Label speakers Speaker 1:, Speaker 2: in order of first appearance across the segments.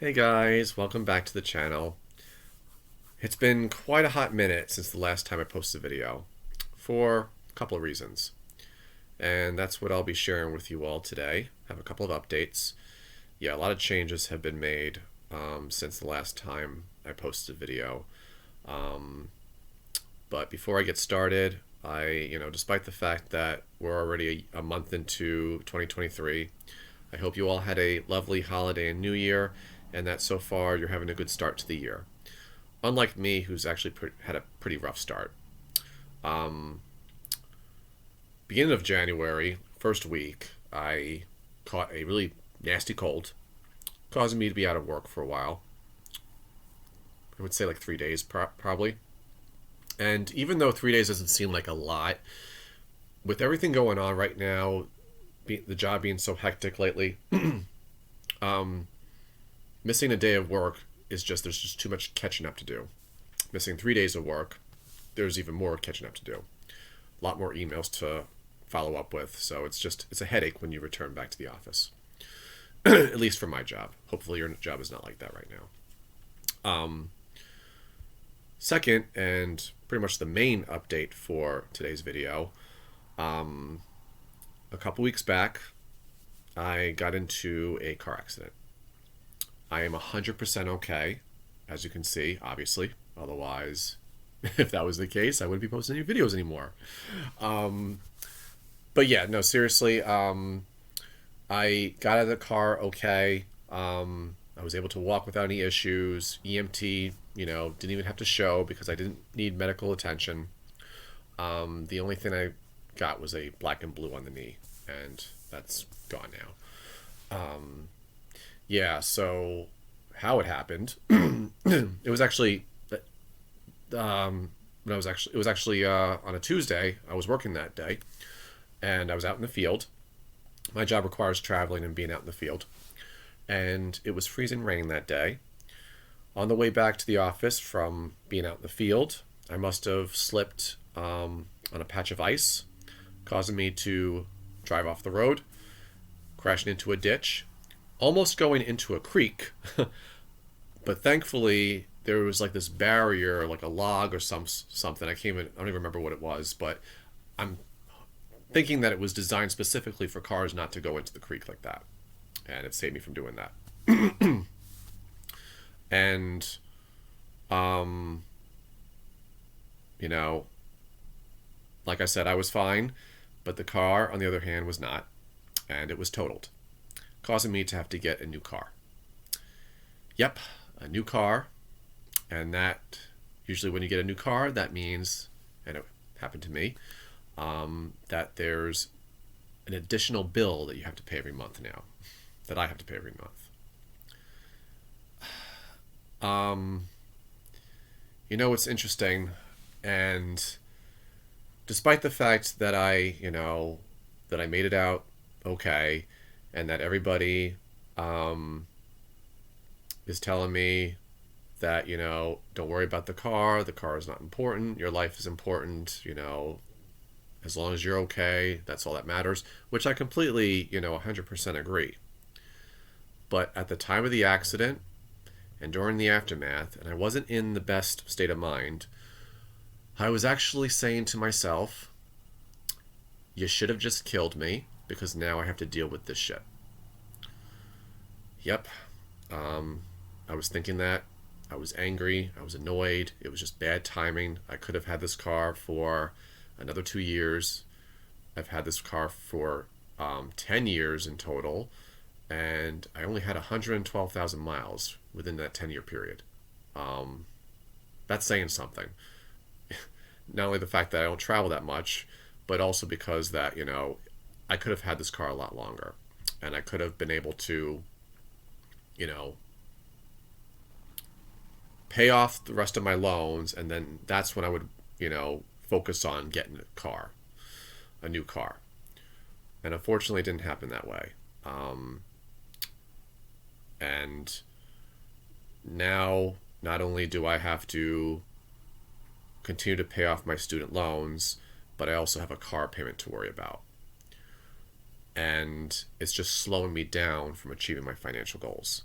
Speaker 1: Hey guys, welcome back to the channel. It's been quite a hot minute since the last time I posted a video for a couple of reasons. And that's what I'll be sharing with you all today. I have a couple of updates. Yeah, a lot of changes have been made since the last time I posted a video. But before I get started, despite the fact that we're already a month into 2023, I hope you all had a lovely holiday and New Year, and that so far you're having a good start to the year. Unlike me, who's actually had a pretty rough start. Um, Beginning of January, first week, I caught a really nasty cold, causing me to be out of work for a while. I would say like 3 days, probably. And even though 3 days doesn't seem like a lot, with everything going on right now, the job being so hectic lately, um, missing a day of work there's just too much catching up to do. Missing 3 days of work, there's even more catching up to do. A lot more emails to follow up with, so it's a headache when you return back to the office. At least for my job. Hopefully your job is not like that right now. Second, and pretty much the main update for today's video, a couple weeks back, I got into a car accident. I am 100% okay, as you can see, obviously. Otherwise, if that was the case, I wouldn't be posting any videos anymore. Um, but yeah, no, seriously, I got out of the car okay. I was able to walk without any issues. EMT, didn't even have to show because I didn't need medical attention. The only thing I got was a black and blue on the knee, and that's gone now. Yeah, so how it happened? It was actually, it was actually on a Tuesday. I was working that day, and I was out in the field. My job requires traveling and being out in the field, and it was freezing rain that day. On the way back to the office from being out in the field, I must have slipped on a patch of ice, causing me to drive off the road, crashing into a ditch, almost going into a creek. But thankfully there was like this barrier, like a log or something. I don't even remember what it was, but I'm thinking that it was designed specifically for cars not to go into the creek like that, and it saved me from doing that. And um you know like I said, I was fine, but the car on the other hand was not, and it was totaled, causing me to have to get a new car. Yep, a new car. And that, usually when you get a new car, that means, and it happened to me, that there's an additional bill that you have to pay every month now, that I have to pay every month. It's interesting, and despite the fact that I made it out okay, and that everybody is telling me that, don't worry about the car is not important, your life is important, as long as you're okay, that's all that matters, which I completely, 100% agree. But at the time of the accident and during the aftermath, and I wasn't in the best state of mind, I was actually saying to myself, you should have just killed me because now I have to deal with this shit. Yep. I was thinking that. I was angry. I was annoyed. It was just bad timing. I could have had this car for another 2 years. I've had this car for 10 years in total, and I only had 112,000 miles within that 10-year period. That's saying something. Not only the fact that I don't travel that much, but also because that, I could have had this car a lot longer, and I could have been able to, you know, pay off the rest of my loans, and then that's when I would, focus on getting a new car. And unfortunately, it didn't happen that way. And now, not only do I have to continue to pay off my student loans, but I also have a car payment to worry about. And it's just slowing me down from achieving my financial goals.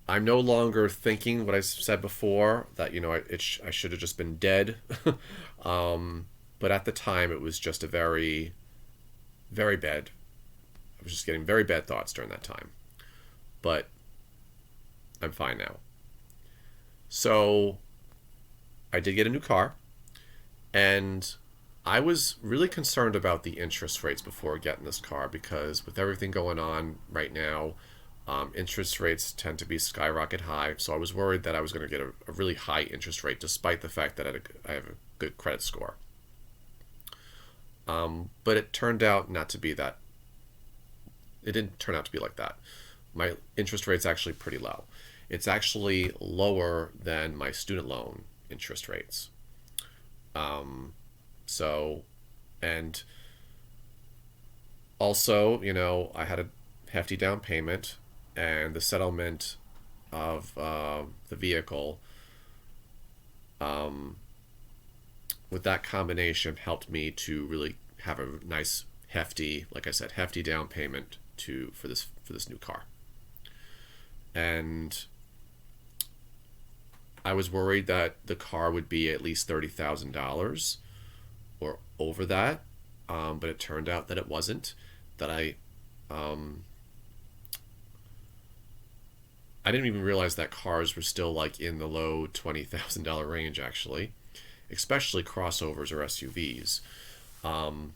Speaker 1: I'm no longer thinking what I said before that I should have just been dead. But at the time, it was just a very, very bad. I was just getting very bad thoughts during that time. But I'm fine now. So I did get a new car, and I was really concerned about the interest rates before getting this car because with everything going on right now, interest rates tend to be skyrocket high. So I was worried that I was going to get a really high interest rate despite the fact that I have a good credit score. But it turned out not to be that. It didn't turn out to be like that. My interest rate's actually pretty low. It's actually lower than my student loan interest rates. So, and also, I had a hefty down payment, and the settlement of the vehicle, um, with that combination, helped me to really have a nice, hefty, like I said, hefty down payment for this new car. And I was worried that the car would be at least $30,000 or over that, but it turned out that it wasn't. That um, I didn't even realize that cars were still like in the low $20,000 range actually, especially crossovers or SUVs. Um,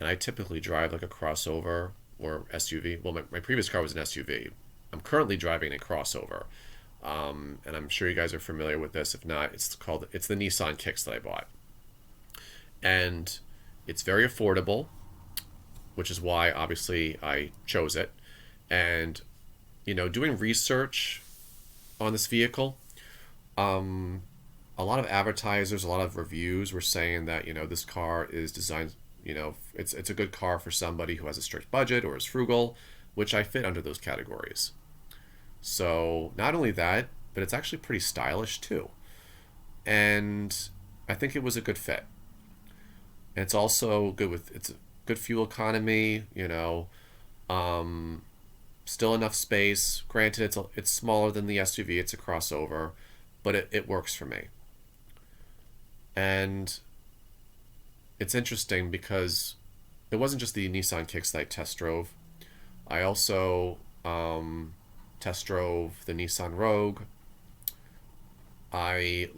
Speaker 1: and I typically drive like a crossover or SUV. Well, my previous car was an SUV. I'm currently driving a crossover. And I'm sure you guys are familiar with this. If not, it's the Nissan Kicks that I bought. And it's very affordable, which is why obviously I chose it. And, doing research on this vehicle, a lot of advertisers, a lot of reviews were saying that, this car is designed, it's a good car for somebody who has a strict budget or is frugal, which I fit under those categories. So not only that, but it's actually pretty stylish too. And I think it was a good fit. And it's also it's a good fuel economy, still enough space. Granted, it's smaller than the SUV, it's a crossover, but it works for me. And it's interesting because it wasn't just the Nissan Kicks that I test drove. I also test drove the Nissan Rogue. I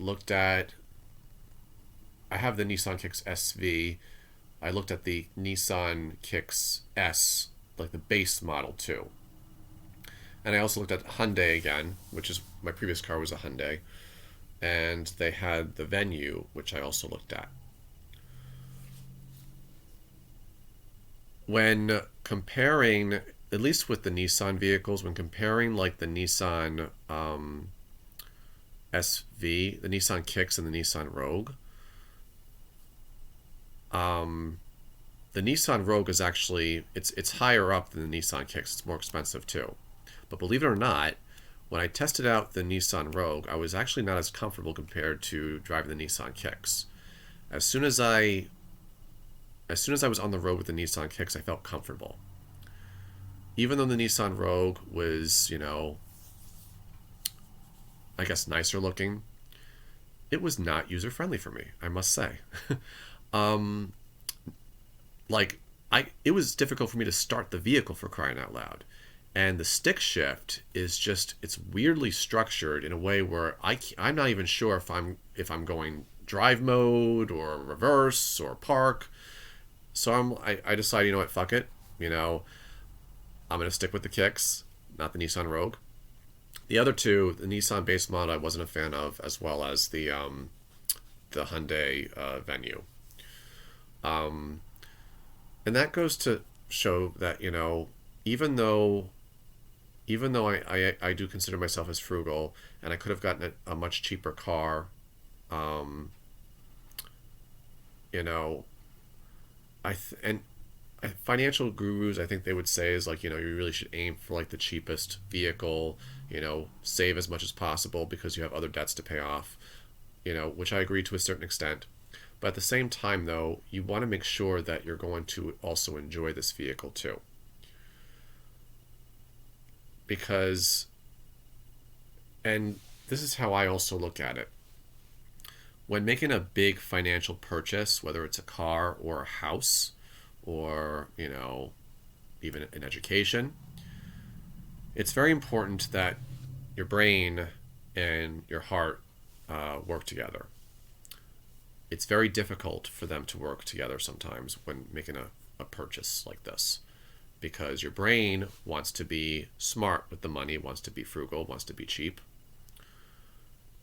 Speaker 1: have the Nissan Kicks SV. I looked at the Nissan Kicks S, like the base model too. And I also looked at Hyundai again, which is my previous car was a Hyundai. And they had the Venue, which I also looked at. When comparing, at least with the Nissan vehicles, when comparing like the Nissan SV, the Nissan Kicks and the Nissan Rogue, the Nissan Rogue is actually it's higher up than the Nissan Kicks. It's more expensive too. But believe it or not, when I tested out the Nissan Rogue, I was actually not as comfortable compared to driving the Nissan Kicks. As soon as I was on the road with the Nissan Kicks, I felt comfortable. Even though the Nissan Rogue was, I guess nicer looking, it was not user friendly for me, I must say. um, it was difficult for me to start the vehicle, for crying out loud. And the stick shift is it's weirdly structured in a way where I'm not even sure if I'm going drive mode or reverse or park. So I decided, what, fuck it. I'm going to stick with the Kicks, not the Nissan Rogue. The other two, the Nissan base model, I wasn't a fan of, as well as the Hyundai Venue. And that goes to show that, even though I do consider myself as frugal, and I could have gotten a much cheaper car, financial gurus, I think they would say is like, you really should aim for like the cheapest vehicle, save as much as possible because you have other debts to pay off, which I agree to a certain extent. But at the same time, though, you want to make sure that you're going to also enjoy this vehicle too. Because And this is how I also look at it. When making a big financial purchase, whether it's a car or a house or, even an education, it's very important that your brain and your heart work together. It's very difficult for them to work together sometimes when making a purchase like this, because your brain wants to be smart with the money, wants to be frugal, wants to be cheap.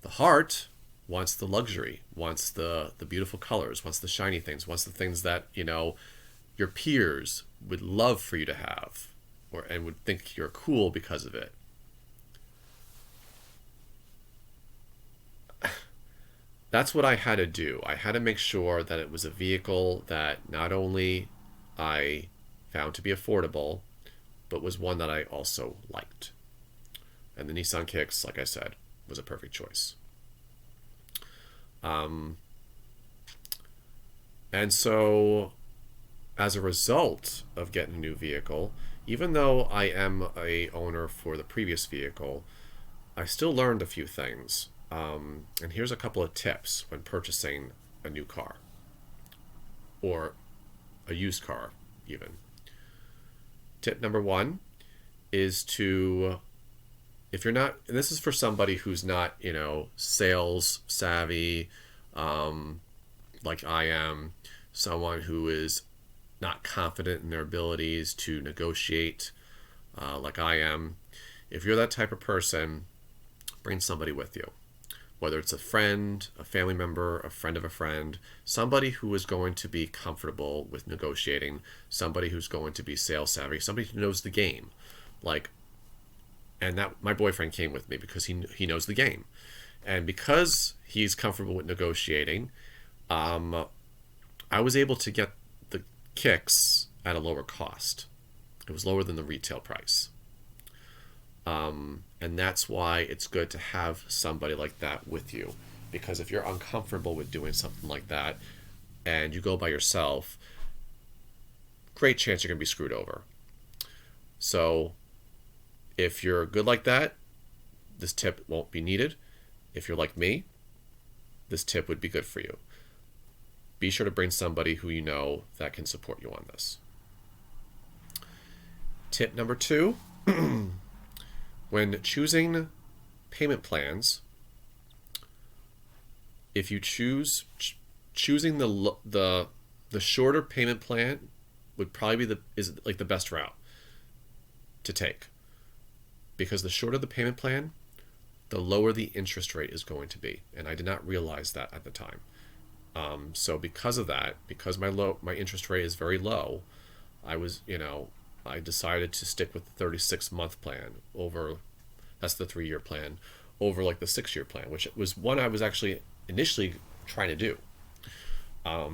Speaker 1: The heart wants the luxury, wants the beautiful colors, wants the shiny things, wants the things that, your peers would love for you to have, and would think you're cool because of it. That's what I had to do. I had to make sure that it was a vehicle that not only I found to be affordable, but was one that I also liked. And the Nissan Kicks, like I said, was a perfect choice. And so, as a result of getting a new vehicle, even though I am a owner for the previous vehicle, I still learned a few things. And here's a couple of tips when purchasing a new car or a used car, even. Tip number one is to, if you're not, and this is for somebody who's not, sales savvy, like I am, someone who is not confident in their abilities to negotiate, like I am. If you're that type of person, bring somebody with you. Whether it's a friend, a family member, a friend of a friend, somebody who is going to be comfortable with negotiating, somebody who's going to be sales savvy, somebody who knows the game. And that my boyfriend came with me because he knows the game. And because he's comfortable with negotiating, I was able to get the Kicks at a lower cost. It was lower than the retail price. And that's why it's good to have somebody like that with you. Because if you're uncomfortable with doing something like that and you go by yourself, great chance you're going to be screwed over. So if you're good like that, this tip won't be needed. If you're like me, this tip would be good for you. Be sure to bring somebody who you know that can support you on this. Tip number 2. When choosing payment plans, if you choosing the shorter payment plan would probably be the best route to take, because the shorter the payment plan, the lower the interest rate is going to be, and I did not realize that at the time. So because of that, because my interest rate is very low, I decided to stick with the 36-month plan that's the 3-year plan, over like the 6-year plan, which was one I was actually initially trying to do,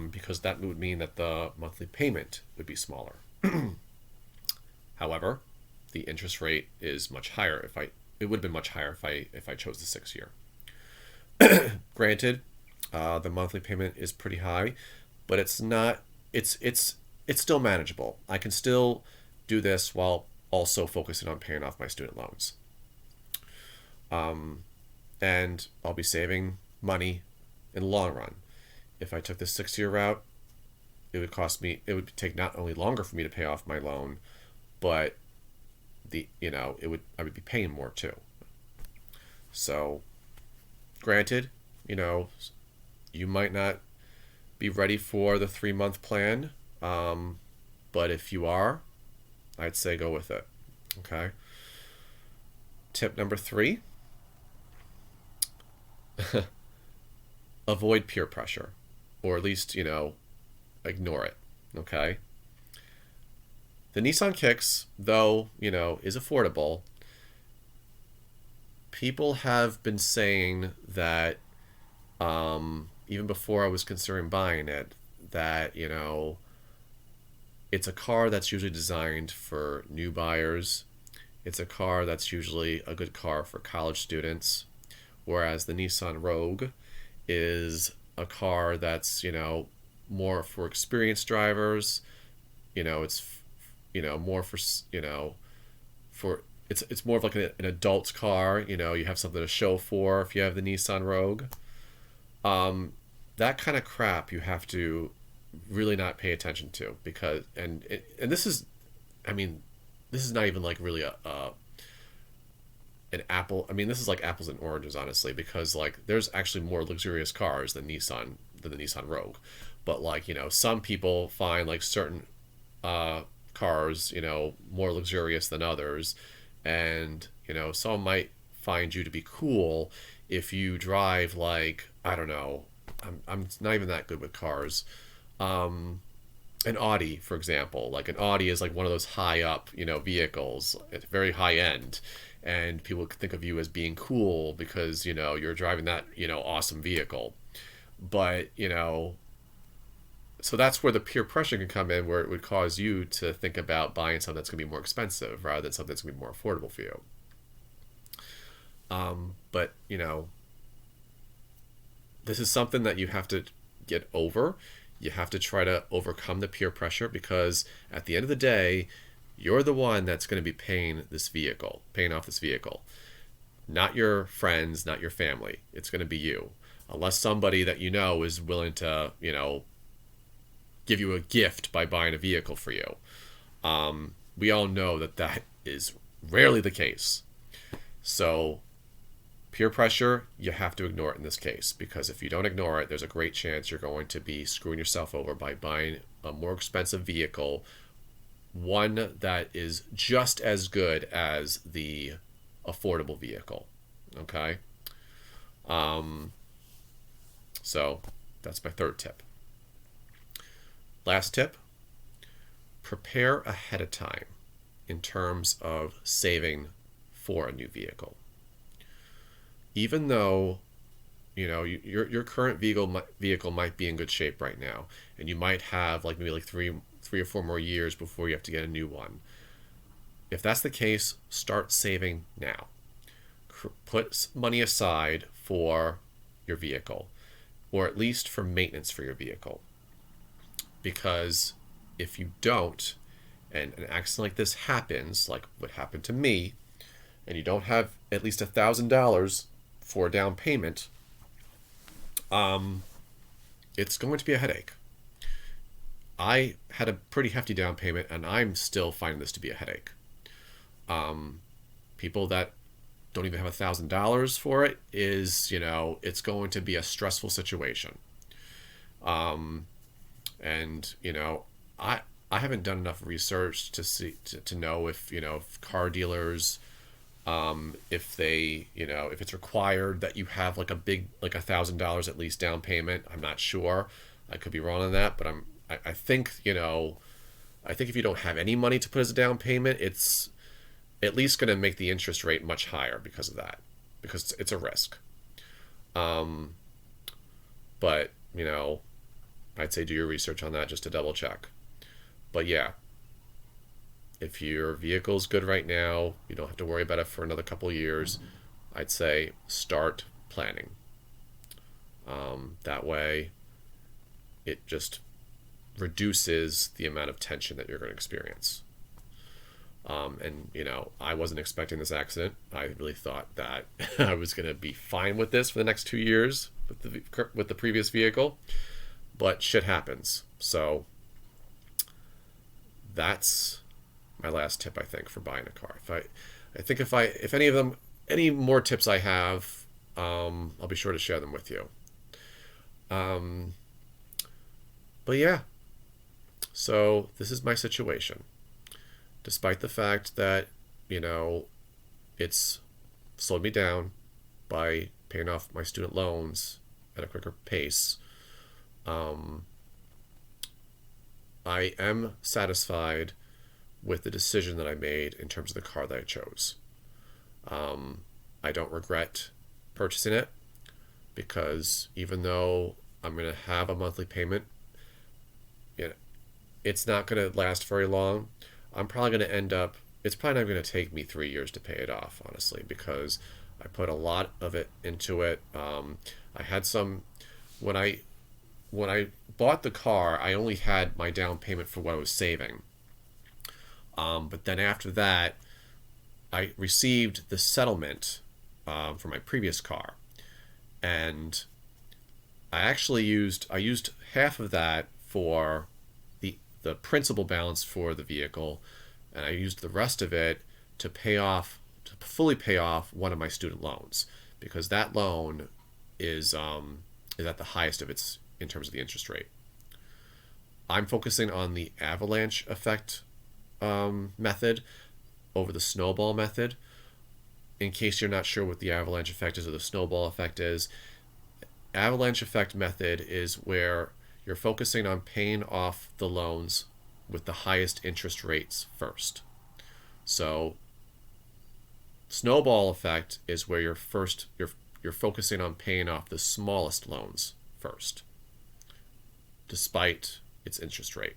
Speaker 1: because that would mean that the monthly payment would be smaller. However, the interest rate is much higher. It would have been much higher if I chose the 6-year. Granted, the monthly payment is pretty high, but it's not. It's still manageable. I can still do this while also focusing on paying off my student loans. And I'll be saving money in the long run. If I took the 6-year route, it would take not only longer for me to pay off my loan, but I would be paying more too. So, granted, you might not be ready for the 3-month plan, but if you are, I'd say go with it. Okay. Tip number 3. Avoid peer pressure, or at least, ignore it. Okay. The Nissan Kicks, though, is affordable, people have been saying that, even before I was considering buying it, that, it's a car that's usually designed for new buyers. It's a car that's usually a good car for college students, whereas the Nissan Rogue is a car that's, more for experienced drivers. It's, more for it's more of like an adult car. You know, you have something to show for if you have the Nissan Rogue. That kind of crap you have to really not pay attention to, because and this is, I mean, this is not even like really a an apple. I mean, this is like apples and oranges, honestly, because like there's actually more luxurious cars than the Nissan Rogue. But like, you know, some people find like certain cars, you know, more luxurious than others, and you know, some might find you to be cool if you drive like, I don't know. I'm not even that good with cars. An Audi, for example. Like an Audi is like one of those high up, you know, vehicles. It's very high end, and people think of you as being cool because you know you're driving that, you know, awesome vehicle. But you know, so that's where the peer pressure can come in, where it would cause you to think about buying something that's going to be more expensive rather than something that's going to be more affordable for you. But you know, this is something that you have to get over. You have to try to overcome the peer pressure, because at the end of the day, you're the one that's going to be paying off this vehicle. Not your friends, not your family. It's going to be you. Unless somebody that you know is willing to, you know, give you a gift by buying a vehicle for you. We all know that that is rarely the case. So peer pressure, you have to ignore it in this case, because if you don't ignore it, there's a great chance you're going to be screwing yourself over by buying a more expensive vehicle, one that is just as good as the affordable vehicle. Okay? So that's my third tip. Last tip, prepare ahead of time in terms of saving for a new vehicle. Even though, you know, your current vehicle might be in good shape right now, and you might have like maybe like three or four more years before you have to get a new one. If that's the case, start saving now. Put money aside for your vehicle, or at least for maintenance for your vehicle. Because if you don't, and an accident like this happens, like what happened to me, and you don't have at least $1,000 for a down payment, it's going to be a headache. I had a pretty hefty down payment, and I'm still finding this to be a headache. People that don't even have $1,000 for it is, you know, it's going to be a stressful situation. And you know, I haven't done enough research to see to know if, you know, if car dealers, if they, you know, if it's required that you have like a big, like $1,000 at least down payment. I'm not sure. I could be wrong on that, but I think, you know, I think if you don't have any money to put as a down payment, it's at least going to make the interest rate much higher because of that, because it's a risk. But you know, I'd say do your research on that just to double check. But yeah, if your vehicle's good right now, you don't have to worry about it for another couple of years. I'd say start planning. That way, it just reduces the amount of tension that you're going to experience. And you know, I wasn't expecting this accident. I really thought that I was going to be fine with this for the next 2 years with the previous vehicle, but shit happens. So that's my last tip, I think, for buying a car. If any of them, any more tips I have, I'll be sure to share them with you. But yeah, so this is my situation. Despite the fact that, you know, it's slowed me down by paying off my student loans at a quicker pace, I am satisfied with the decision that I made in terms of the car that I chose. I don't regret purchasing it, because even though I'm going to have a monthly payment, you know, it's not going to last very long. I'm probably going to end up, it's probably not going to take me 3 years to pay it off, honestly, because I put a lot of it into it. I had some, when I bought the car, I only had my down payment for what I was saving. But then after that, I received the settlement for my previous car, and I used half of that for the principal balance for the vehicle, and I used the rest of it to fully pay off one of my student loans, because that loan is at the highest of its in terms of the interest rate. I'm focusing on the avalanche effect method over the snowball method. In case you're not sure what the avalanche effect is or the snowball effect is, avalanche effect method is where you're focusing on paying off the loans with the highest interest rates first. So snowball effect is where you're focusing on paying off the smallest loans first, despite its interest rate.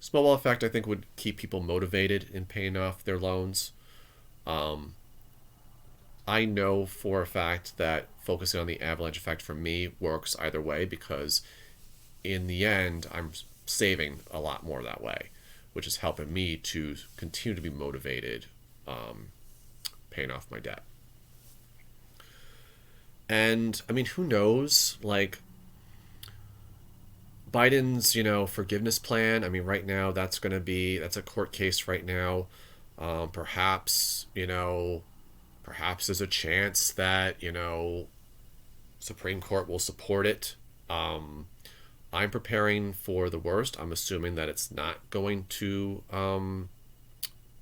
Speaker 1: Snowball effect, I think, would keep people motivated in paying off their loans. I know for a fact that focusing on the avalanche effect for me works either way, because in the end, I'm saving a lot more that way, which is helping me to continue to be motivated paying off my debt. And I mean, who knows? Like Biden's, forgiveness plan. I mean, right now that's a court case right now. Perhaps, perhaps there's a chance that, Supreme Court will support it. I'm preparing for the worst. I'm assuming that it's not going to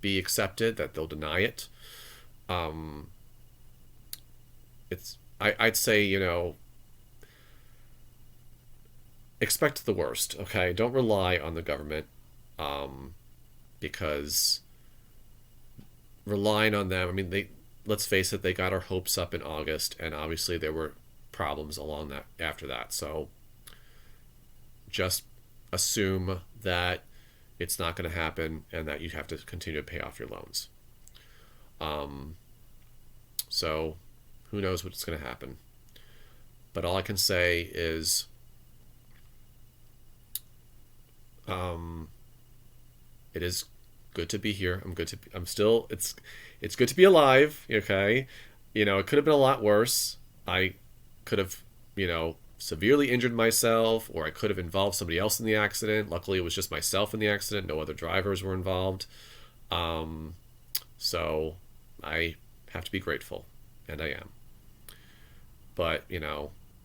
Speaker 1: be accepted, that they'll deny it. I'd say, expect the worst, okay? Don't rely on the government, because relying on them, I mean, let's face it, they got our hopes up in August, and obviously there were problems along that after that. So just assume that it's not going to happen and that you have to continue to pay off your loans. So who knows what's going to happen? But all I can say is it is good to be here. It's good to be alive. Okay. It could have been a lot worse. I could have, severely injured myself, or I could have involved somebody else in the accident. Luckily, it was just myself in the accident. No other drivers were involved. So I have to be grateful, and I am. But,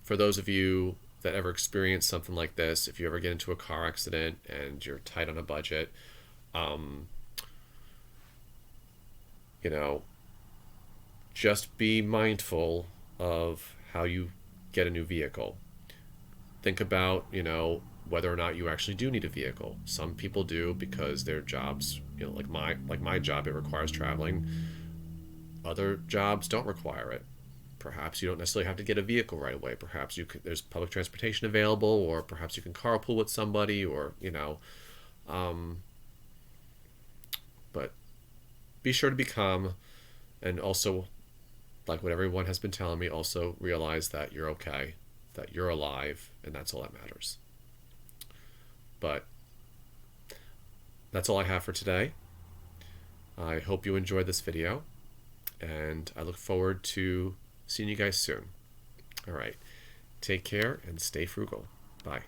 Speaker 1: for those of you that ever experience something like this, if you ever get into a car accident and you're tight on a budget, just be mindful of how you get a new vehicle. Think about, whether or not you actually do need a vehicle. Some people do because their jobs, like my job, it requires traveling. Other jobs don't require it. Perhaps you don't necessarily have to get a vehicle right away. Perhaps there's public transportation available, or perhaps you can carpool with somebody, or but be sure to be calm, and also, like what everyone has been telling me, also realize that you're okay, that you're alive, and that's all that matters. But that's all I have for today. I hope you enjoyed this video, and I look forward to seeing you guys soon. All right. Take care and stay frugal. Bye.